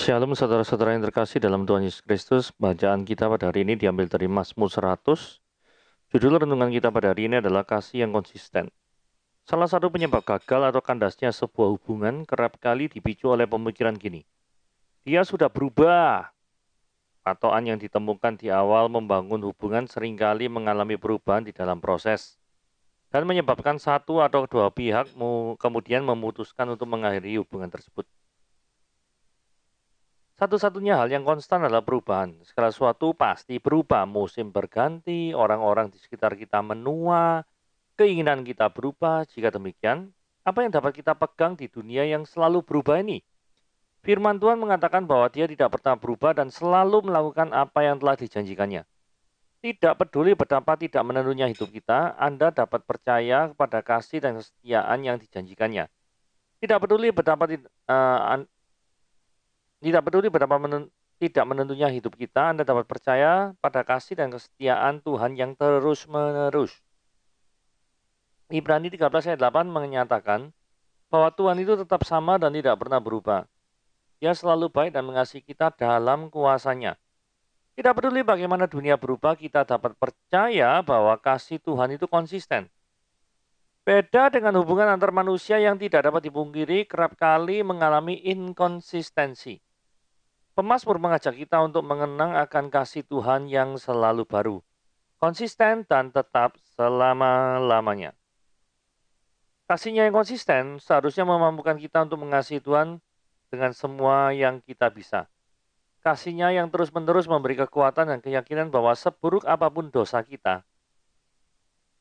Shalom saudara-saudara yang terkasih dalam Tuhan Yesus Kristus. Bacaan kita pada hari ini diambil dari Mazmur 100. Judul renungan kita pada hari ini adalah kasih yang konsisten. Salah satu penyebab gagal atau kandasnya sebuah hubungan kerap kali dipicu oleh pemikiran gini. Dia sudah berubah. Patokan yang ditemukan di awal membangun hubungan seringkali mengalami perubahan di dalam proses dan menyebabkan satu atau dua pihak kemudian memutuskan untuk mengakhiri hubungan tersebut. Satu-satunya hal yang konstan adalah perubahan. Segala sesuatu pasti berubah, musim berganti, orang-orang di sekitar kita menua, keinginan kita berubah. Jika demikian, apa yang dapat kita pegang di dunia yang selalu berubah ini? Firman Tuhan mengatakan bahwa Dia tidak pernah berubah dan selalu melakukan apa yang telah dijanjikannya. Tidak peduli betapa tidak menentunya hidup kita, Anda dapat percaya kepada kasih dan kesetiaan yang dijanjikannya. Tidak peduli betapa tidak menentunya hidup kita, Anda dapat percaya pada kasih dan kesetiaan Tuhan yang terus-menerus. Ibrani 13 ayat 8 menyatakan bahwa Tuhan itu tetap sama dan tidak pernah berubah. Dia selalu baik dan mengasihi kita dalam kuasa-Nya. Tidak peduli bagaimana dunia berubah, kita dapat percaya bahwa kasih Tuhan itu konsisten. Beda dengan hubungan antar manusia yang tidak dapat dipungkiri, kerap kali mengalami inkonsistensi. Pemazmur mengajak kita untuk mengenang akan kasih Tuhan yang selalu baru, konsisten dan tetap selama-lamanya. Kasih-Nya yang konsisten seharusnya memampukan kita untuk mengasihi Tuhan dengan semua yang kita bisa. Kasih-Nya yang terus-menerus memberi kekuatan dan keyakinan bahwa seburuk apapun dosa kita,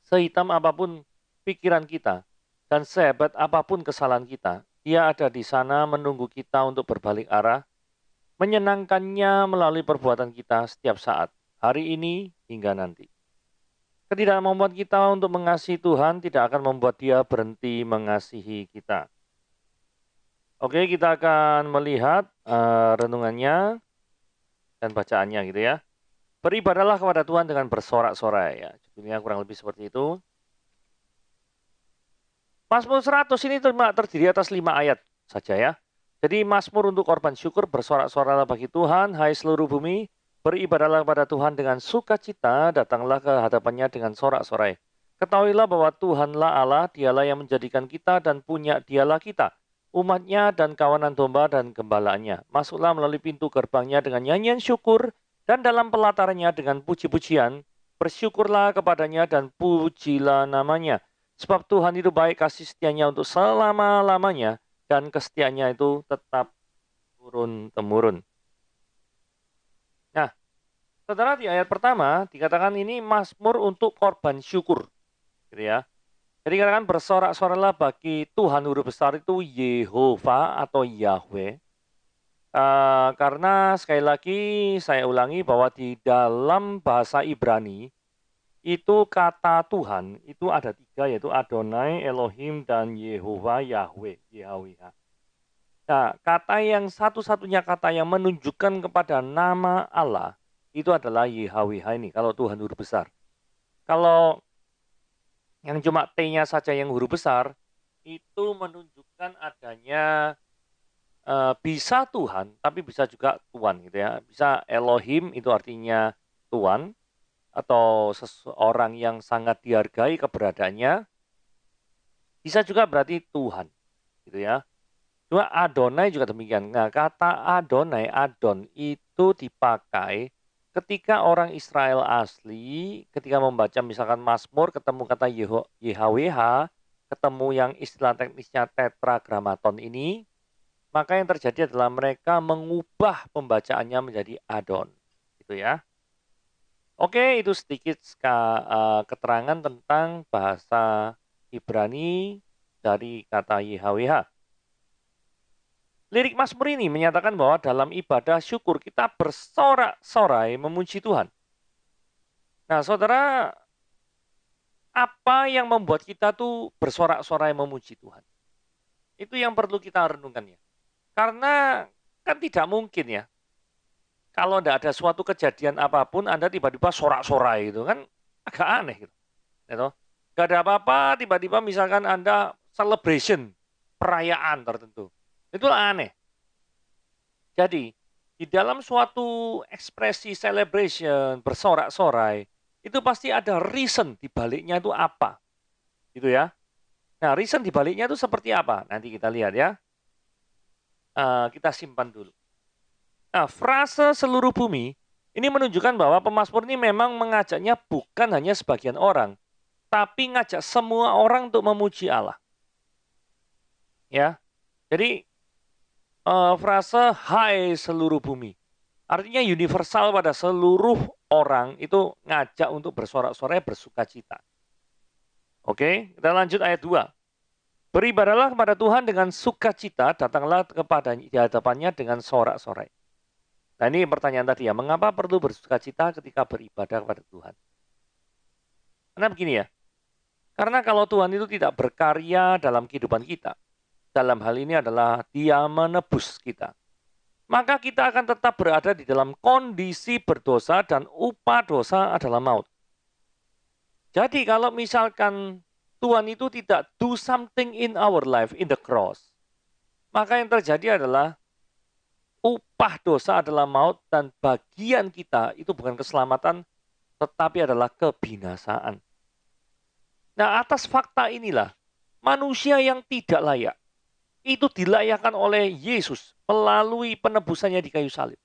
sehitam apapun pikiran kita, dan sehebat apapun kesalahan kita, Dia ada di sana menunggu kita untuk berbalik arah, menyenangkannya melalui perbuatan kita setiap saat, hari ini hingga nanti. Ketidakmampuan kita untuk mengasihi Tuhan tidak akan membuat Dia berhenti mengasihi kita. Oke, kita akan melihat renungannya dan bacaannya gitu ya. Beribadahlah kepada Tuhan dengan bersorak-sorai ya. Judulnya kurang lebih seperti itu. Mazmur 100 ini terdiri atas 5 ayat saja ya. Jadi Mazmur untuk korban syukur, bersorak-soraklah bagi Tuhan, hai seluruh bumi, beribadahlah kepada Tuhan dengan sukacita, datanglah ke hadapannya dengan sorak-sorai. Ketahuilah bahwa Tuhanlah Allah, Dialah yang menjadikan kita dan punya Dialah kita, umatnya dan kawanan domba dan gembalaannya. Masuklah melalui pintu gerbangnya dengan nyanyian syukur, dan dalam pelatarannya dengan puji-pujian, bersyukurlah kepadanya dan pujilah namanya. Sebab Tuhan itu baik, kasih setianya untuk selama-lamanya, dan kesetiaannya itu tetap turun-temurun. Nah, saudara, di ayat pertama dikatakan ini Mazmur untuk korban syukur, gitu ya. Jadi dikatakan bersorak-soraklah bagi Tuhan, huruf besar itu Yehova atau Yahweh. Karena sekali lagi saya ulangi bahwa di dalam bahasa Ibrani itu kata Tuhan itu ada 3, yaitu Adonai, Elohim, dan Yehova, Yahweh, Yahweh. Nah, kata yang satu-satunya kata yang menunjukkan kepada nama Allah itu adalah Yahweh ini, kalau Tuhan huruf besar. Kalau yang cuma T-nya saja yang huruf besar, itu menunjukkan adanya bisa Tuhan, tapi bisa juga Tuhan gitu ya. Bisa Elohim itu artinya Tuhan, atau seseorang yang sangat dihargai keberadaannya, bisa juga berarti Tuhan, gitu ya. Cuma Adonai juga demikian. Nah, kata Adonai, Adon itu dipakai ketika orang Israel asli, ketika membaca misalkan Mazmur, ketemu kata YHWH, ketemu yang istilah teknisnya tetragramaton ini, maka yang terjadi adalah mereka mengubah pembacaannya menjadi Adon, gitu ya. Oke, itu sedikit keterangan tentang bahasa Ibrani dari kata YHWH. Lirik Mazmur ini menyatakan bahwa dalam ibadah syukur kita bersorak-sorai memuji Tuhan. Nah, saudara, apa yang membuat kita tuh bersorak-sorai memuji Tuhan? Itu yang perlu kita renungkan ya. Karena kan tidak mungkin ya, kalau tidak ada suatu kejadian apapun, Anda tiba-tiba sorak-sorai itu kan agak aneh gitu. Gitu. Gak ada apa-apa, tiba-tiba misalkan Anda celebration, perayaan tertentu. Itu aneh. Jadi, di dalam suatu ekspresi celebration, bersorak-sorai, itu pasti ada reason di baliknya itu apa, gitu ya. Nah, reason di baliknya itu seperti apa? Nanti kita lihat ya. Kita simpan dulu. Nah, frase seluruh bumi ini menunjukkan bahwa pemazmur ini memang mengajaknya bukan hanya sebagian orang, tapi ngajak semua orang untuk memuji Allah. Ya, jadi frase "Hai seluruh bumi" artinya universal pada seluruh orang itu ngajak untuk bersorak-sorai bersuka cita. Oke, kita lanjut ayat 2. Beribadahlah kepada Tuhan dengan sukacita, datanglah kepada di hadapannya dengan sorak-sorai. Nah ini pertanyaan tadi ya, mengapa perlu bersukacita ketika beribadah kepada Tuhan? Karena begini ya, karena kalau Tuhan itu tidak berkarya dalam kehidupan kita, dalam hal ini adalah Dia menebus kita, maka kita akan tetap berada di dalam kondisi berdosa dan upah dosa adalah maut. Jadi kalau misalkan Tuhan itu tidak do something in our life in the cross, maka yang terjadi adalah upah dosa adalah maut dan bagian kita itu bukan keselamatan tetapi adalah kebinasaan. Nah, atas fakta inilah manusia yang tidak layak itu dilayakkan oleh Yesus melalui penebusannya di kayu salib.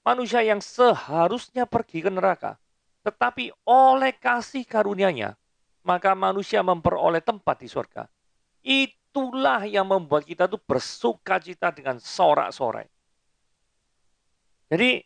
Manusia yang seharusnya pergi ke neraka, tetapi oleh kasih karunia-Nya, maka manusia memperoleh tempat di surga. Itulah yang membuat kita tuh bersuka-cita dengan sorak-sorai. Jadi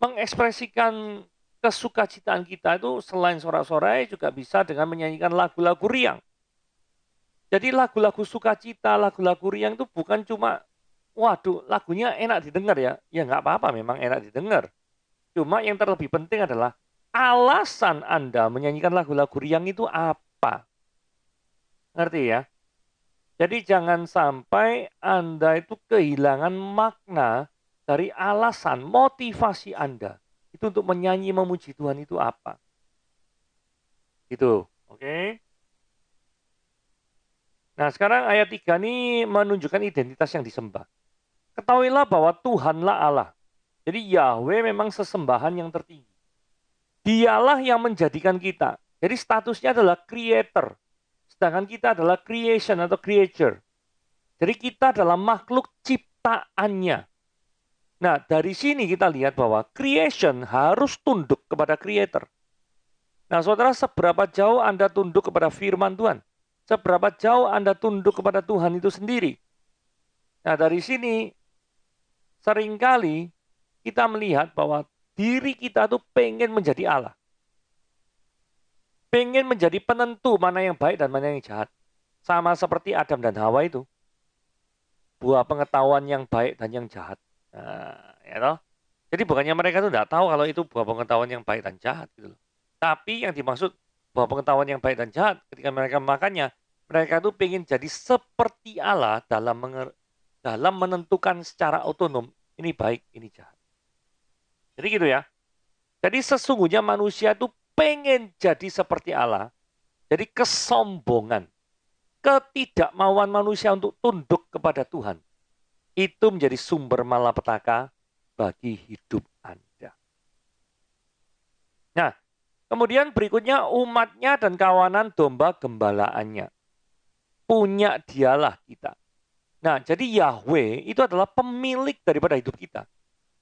mengekspresikan kesukacitaan kita itu selain sorak-sorai juga bisa dengan menyanyikan lagu-lagu riang. Jadi lagu-lagu sukacita, lagu-lagu riang itu bukan cuma, waduh lagunya enak didengar ya. Ya nggak apa-apa memang enak didengar. Cuma yang terlebih penting adalah alasan Anda menyanyikan lagu-lagu riang itu apa. Ngerti ya? Jadi jangan sampai Anda itu kehilangan makna dari alasan, motivasi Anda. Itu untuk menyanyi, memuji Tuhan itu apa. Gitu, oke? Nah sekarang ayat 3 ini menunjukkan identitas yang disembah. Ketahuilah bahwa Tuhanlah Allah. Jadi Yahweh memang sesembahan yang tertinggi. Dialah yang menjadikan kita. Jadi statusnya adalah creator. Sedangkan kita adalah creation atau creature. Jadi kita adalah makhluk ciptaannya. Nah, dari sini kita lihat bahwa creation harus tunduk kepada creator. Nah, saudara, seberapa jauh Anda tunduk kepada firman Tuhan? Seberapa jauh Anda tunduk kepada Tuhan itu sendiri? Nah, dari sini seringkali kita melihat bahwa diri kita tuh pengen menjadi Allah. Pengen menjadi penentu mana yang baik dan mana yang jahat. Sama seperti Adam dan Hawa itu. Buah pengetahuan yang baik dan yang jahat. Nah, ya toh? Jadi bukannya mereka tuh tidak tahu kalau itu buah pengetahuan yang baik dan jahat gitu loh. Tapi yang dimaksud buah pengetahuan yang baik dan jahat ketika mereka memakannya, mereka tuh pengen jadi seperti Allah dalam menentukan secara otonom ini baik, ini jahat. Jadi gitu ya. Jadi sesungguhnya manusia tuh pengen jadi seperti Allah. Jadi kesombongan, ketidakmauan manusia untuk tunduk kepada Tuhan itu menjadi sumber malapetaka bagi hidup Anda. Nah, kemudian berikutnya umatnya dan kawanan domba gembalaannya. Punya dialah kita. Nah, jadi Yahweh itu adalah pemilik daripada hidup kita.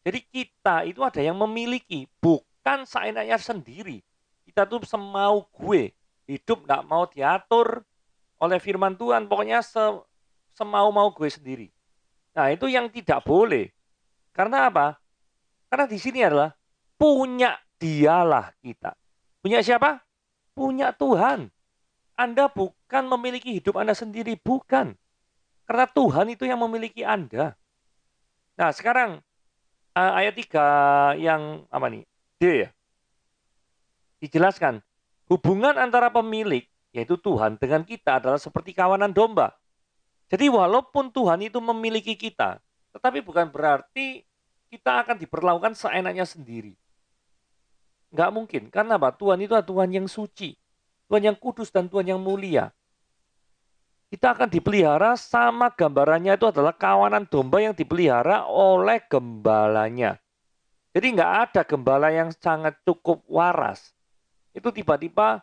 Jadi kita itu ada yang memiliki, bukan seenaknya sendiri. Kita tuh semau gue. Hidup nggak mau diatur oleh firman Tuhan. Pokoknya semau-mau gue sendiri. Nah, itu yang tidak boleh. Karena apa? Karena di sini adalah punya dialah kita. Punya siapa? Punya Tuhan. Anda bukan memiliki hidup Anda sendiri, bukan. Karena Tuhan itu yang memiliki Anda. Nah, sekarang ayat 3 yang apa nih? D ya. Dijelaskan, hubungan antara pemilik, yaitu Tuhan, dengan kita adalah seperti kawanan domba. Jadi walaupun Tuhan itu memiliki kita, tetapi bukan berarti kita akan diperlakukan seenaknya sendiri. Nggak mungkin. Karena apa? Tuhan itu adalah Tuhan yang suci. Tuhan yang kudus dan Tuhan yang mulia. Kita akan dipelihara sama gambarannya itu adalah kawanan domba yang dipelihara oleh gembalanya. Jadi nggak ada gembala yang sangat cukup waras. Itu tiba-tiba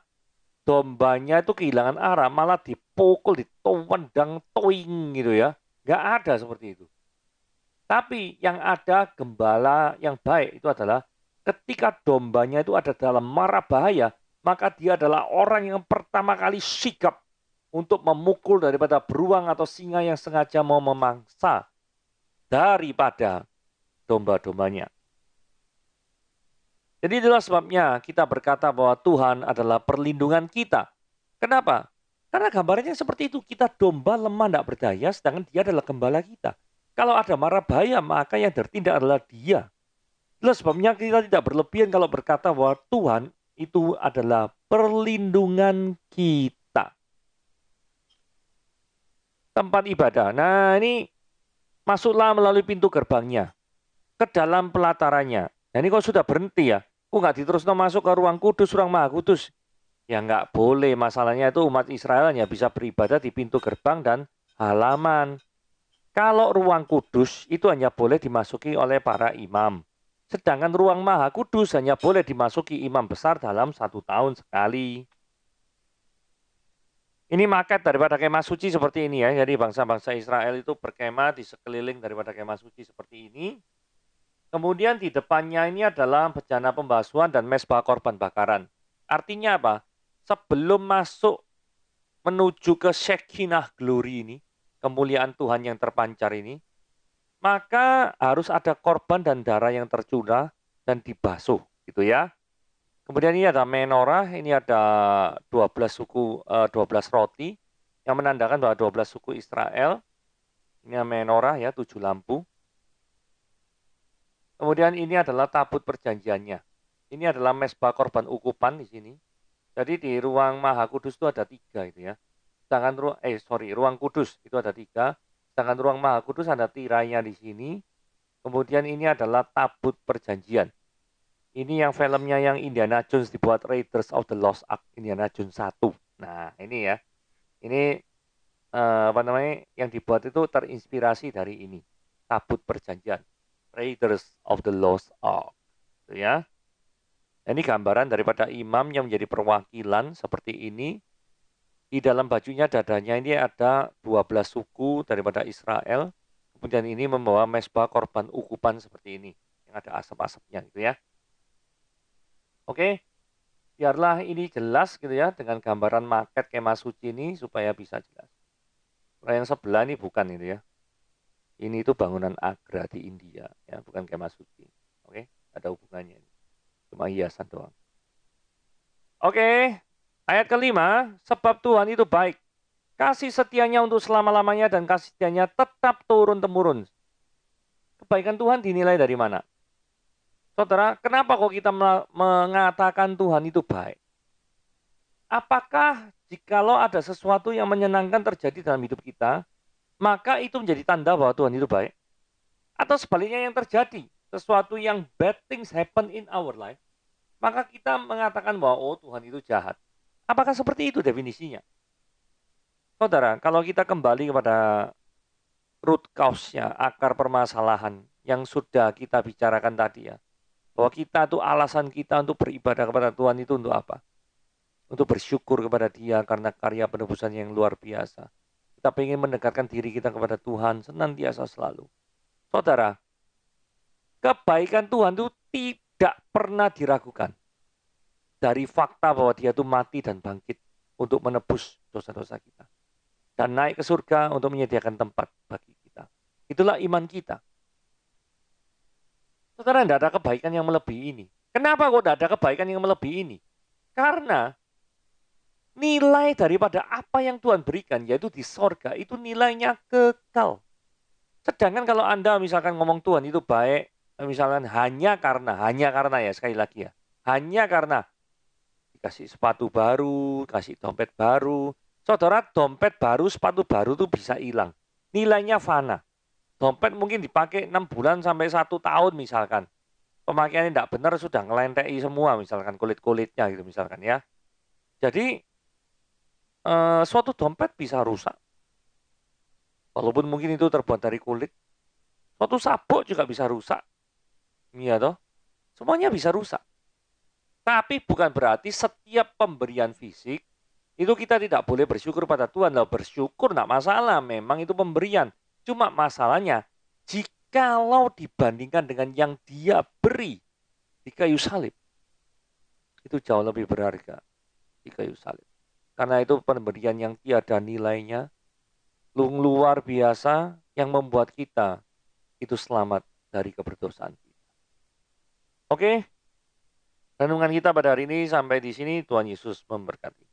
dombanya itu kehilangan arah, malah dipukul, ditendang, toing gitu ya. Nggak ada seperti itu. Tapi yang ada gembala yang baik itu adalah ketika dombanya itu ada dalam mara bahaya, maka dia adalah orang yang pertama kali sigap untuk memukul daripada beruang atau singa yang sengaja mau memangsa daripada domba-dombanya. Jadi itulah sebabnya kita berkata bahwa Tuhan adalah perlindungan kita. Kenapa? Karena gambarnya seperti itu. Kita domba lemah tidak berdaya, sedangkan dia adalah gembala kita. Kalau ada mara bahaya, maka yang tertindak adalah dia. Itulah sebabnya kita tidak berlebihan kalau berkata bahwa Tuhan itu adalah perlindungan kita. Tempat ibadah. Nah ini masuklah melalui pintu gerbangnya. Ke dalam pelatarannya. Nah ini kok sudah berhenti ya. Kok nggak diterusno masuk ke ruang kudus, ruang maha kudus? Ya nggak boleh. Masalahnya itu umat Israel hanya bisa beribadah di pintu gerbang dan halaman. Kalau ruang kudus itu hanya boleh dimasuki oleh para imam. Sedangkan ruang maha kudus hanya boleh dimasuki imam besar dalam 1 tahun sekali. Ini maket daripada kemah suci seperti ini ya. Jadi bangsa-bangsa Israel itu berkemah di sekeliling daripada kemah suci seperti ini. Kemudian di depannya ini adalah bejana pembasuhan dan mezbah korban bakaran. Artinya apa? Sebelum masuk menuju ke Shekinah glory ini, kemuliaan Tuhan yang terpancar ini, maka harus ada korban dan darah yang tercurah dan dibasuh, gitu ya. Kemudian ini ada menorah, ini ada 12 suku 12 roti yang menandakan bahwa 12 suku Israel. Ini menorah ya, 7 lampu. Kemudian ini adalah tabut perjanjiannya. Ini adalah mezbah korban ukupan di sini. Jadi di ruang maha kudus itu ada 3 itu ya. Sedangkan ruang kudus itu ada 3. Sedangkan ruang maha kudus ada tirainya di sini. Kemudian ini adalah tabut perjanjian. Ini yang filmnya yang Indiana Jones dibuat Raiders of the Lost Ark, Indiana Jones 1. Nah ini ya. Ini apa namanya yang dibuat itu terinspirasi dari ini. Tabut perjanjian. Raiders of the Lost Ark. Gitu ya. Ini gambaran daripada imam yang menjadi perwakilan seperti ini. Di dalam bajunya dadanya ini ada 12 suku daripada Israel. Kemudian ini membawa mezbah korban ukupan seperti ini. Yang ada asap-asapnya gitu ya. Oke, biarlah ini jelas gitu ya. Dengan gambaran maket kemah suci ini supaya bisa jelas. Kalau yang sebelah ini bukan itu ya. Ini itu bangunan agra di India, ya, bukan kemah suci. Oke, ada hubungannya. Cuma hiasan doang. Oke, ayat kelima, sebab Tuhan itu baik. Kasih setianya untuk selama-lamanya dan kasih setianya tetap turun-temurun. Kebaikan Tuhan dinilai dari mana? Saudara, kenapa kok kita mengatakan Tuhan itu baik? Apakah jikalau ada sesuatu yang menyenangkan terjadi dalam hidup kita, maka itu menjadi tanda bahwa Tuhan itu baik? Atau sebaliknya yang terjadi, sesuatu yang bad things happen in our life, maka kita mengatakan bahwa oh Tuhan itu jahat. Apakah seperti itu definisinya? Saudara, kalau kita kembali kepada root cause-nya, akar permasalahan yang sudah kita bicarakan tadi ya, bahwa kita tuh alasan kita untuk beribadah kepada Tuhan itu untuk apa? Untuk bersyukur kepada Dia karena karya penebusan yang luar biasa. Kita ingin mendekatkan diri kita kepada Tuhan senantiasa selalu. Saudara, kebaikan Tuhan itu tidak pernah diragukan. Dari fakta bahwa dia itu mati dan bangkit untuk menebus dosa-dosa kita. Dan naik ke surga untuk menyediakan tempat bagi kita. Itulah iman kita. Saudara, tidak ada kebaikan yang melebihi ini. Kenapa kok tidak ada kebaikan yang melebihi ini? Karena nilai daripada apa yang Tuhan berikan, yaitu di sorga, itu nilainya kekal. Sedangkan kalau Anda misalkan ngomong Tuhan itu baik, misalkan hanya karena ya sekali lagi ya, hanya karena dikasih sepatu baru, kasih dompet baru. Saudara, dompet baru, sepatu baru itu bisa hilang. Nilainya fana. Dompet mungkin dipakai 6 bulan sampai 1 tahun misalkan. Pemakaiannya tidak benar sudah ngelentei semua misalkan kulit-kulitnya gitu misalkan ya. Jadi suatu dompet bisa rusak. Walaupun mungkin itu terbuat dari kulit, suatu sabuk juga bisa rusak. Iya toh? Semuanya bisa rusak. Tapi bukan berarti setiap pemberian fisik itu kita tidak boleh bersyukur pada Tuhan. Lah bersyukur tidak masalah, memang itu pemberian. Cuma masalahnya, jikalau dibandingkan dengan yang dia beri di kayu salib, itu jauh lebih berharga di kayu salib. Karena itu pemberian yang tiada nilainya, luar biasa, yang membuat kita itu selamat dari keberdosaan kita. Oke, renungan kita pada hari ini sampai di sini. Tuhan Yesus memberkati.